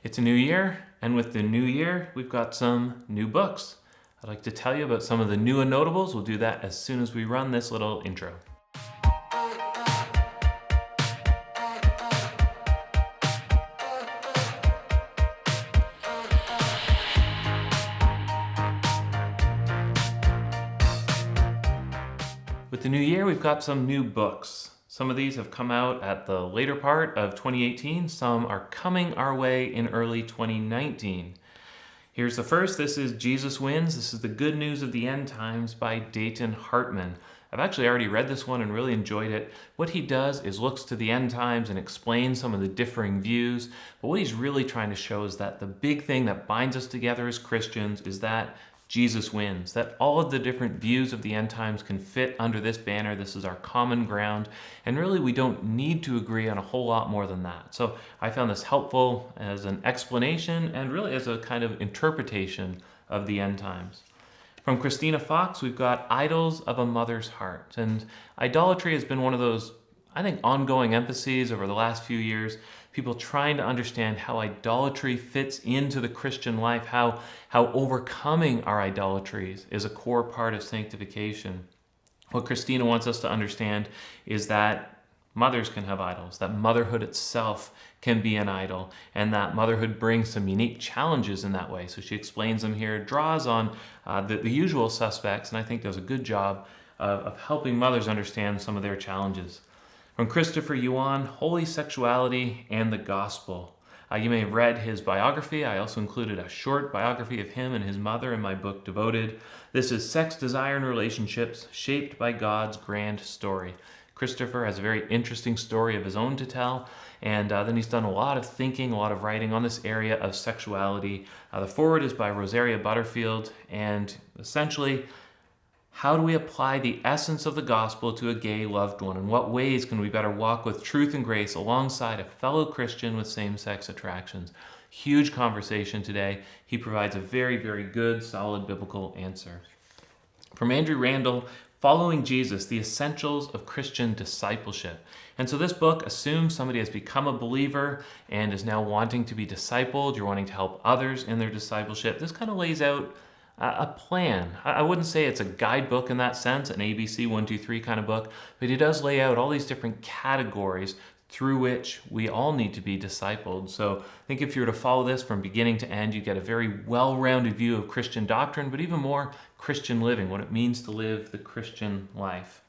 It's a new year, and with the new year, we've got some new books. I'd like to tell you about some of the new and notables. We'll do that as soon as we run this little intro. With the new year, we've got some new books. Some of these have come out at the later part of 2018. Some are coming our way in early 2019. Here's the first. This is Jesus Wins. This is the Good News of the End Times by Dayton Hartman. I've actually already read this one and really enjoyed it. What he does is looks to the end times and explains some of the differing views. But what he's really trying to show is that the big thing that binds us together as Christians is that Jesus wins, that all of the different views of the end times can fit under this banner. This is our common ground, and really we don't need to agree on a whole lot more than that. So I found this helpful as an explanation and really as a kind of interpretation of the end times. From Christina Fox, we've got Idols of a Mother's Heart. And idolatry has been one of those, I think, ongoing emphases over the last few years. People trying to understand how idolatry fits into the Christian life, how overcoming our idolatries is a core part of sanctification. What Christina wants us to understand is that mothers can have idols, that motherhood itself can be an idol, and that motherhood brings some unique challenges in that way. So she explains them here, draws on the usual suspects, and I think does a good job of helping mothers understand some of their challenges. From Christopher Yuan, Holy Sexuality and the Gospel. You may have read his biography. I also included a short biography of him and his mother in my book, Devoted. This is Sex, Desire, and Relationships Shaped by God's Grand Story. Christopher has a very interesting story of his own to tell, and then he's done a lot of thinking, a lot of writing on this area of sexuality. The foreword is by Rosaria Butterfield, and essentially, how do we apply the essence of the gospel to a gay loved one? In what ways can we better walk with truth and grace alongside a fellow Christian with same-sex attractions? Huge conversation today. He provides a very, very good, solid biblical answer. From Andrew Randall, Following Jesus, the Essentials of Christian Discipleship. And so this book assumes somebody has become a believer and is now wanting to be discipled. You're wanting to help others in their discipleship. This kind of lays out a plan. I wouldn't say it's a guidebook in that sense, an ABC 1, 2, 3 kind of book, but it does lay out all these different categories through which we all need to be discipled. So I think if you were to follow this from beginning to end, you get a very well-rounded view of Christian doctrine, but even more Christian living, what it means to live the Christian life.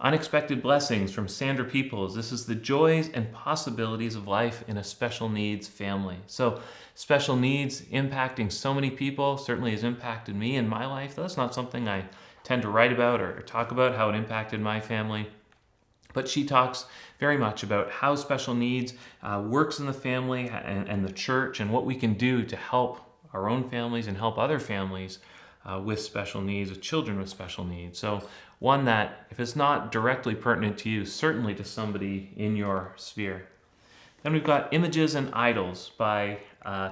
Unexpected Blessings from Sandra Peoples. This is the joys and possibilities of life in a special needs family. So special needs impacting so many people certainly has impacted me in my life. That's not something I tend to write about or talk about, how it impacted my family. But she talks very much about how special needs works in the family and the church, and what we can do to help our own families and help other families with special needs, with children with special needs. So one that, if it's not directly pertinent to you, certainly to somebody in your sphere. Then we've got Images and Idols by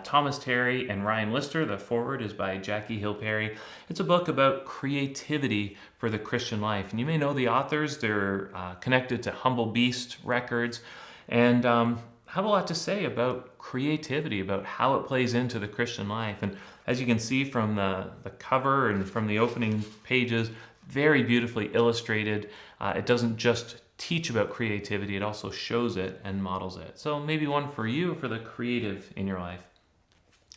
Thomas Terry and Ryan Lister. The foreword is by Jackie Hill Perry. It's a book about creativity for the Christian life. And you may know the authors. They're connected to Humble Beast Records and have a lot to say about creativity, about how it plays into the Christian life. And as you can see from the cover and from the opening pages, very beautifully illustrated. It doesn't just teach about creativity, it also shows it and models it. So maybe one for you, for the creative in your life.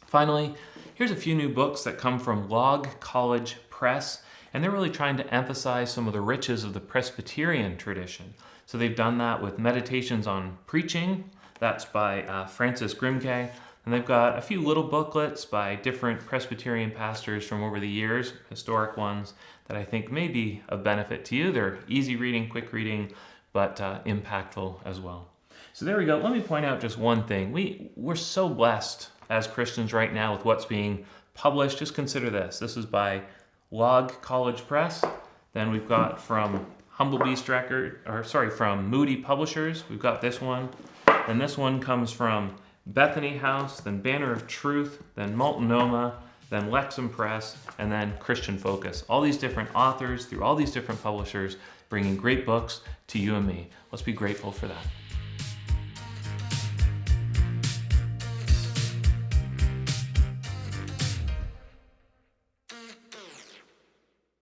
Finally, here's a few new books that come from Log College Press, and they're really trying to emphasize some of the riches of the Presbyterian tradition. So they've done that with Meditations on Preaching, that's by Francis Grimke, and they've got a few little booklets by different Presbyterian pastors from over the years, historic ones, that I think may be of benefit to you. They're easy reading, quick reading, but impactful as well. So there we go. Let me point out just one thing. We're so blessed as Christians right now with what's being published. Just consider this. This is by Log College Press. Then we've got from from Moody Publishers. We've got this one. And this one comes from Bethany House, then Banner of Truth, then Multnomah, then Lexham Press, and then Christian Focus. All these different authors through all these different publishers bringing great books to you and me. Let's be grateful for that.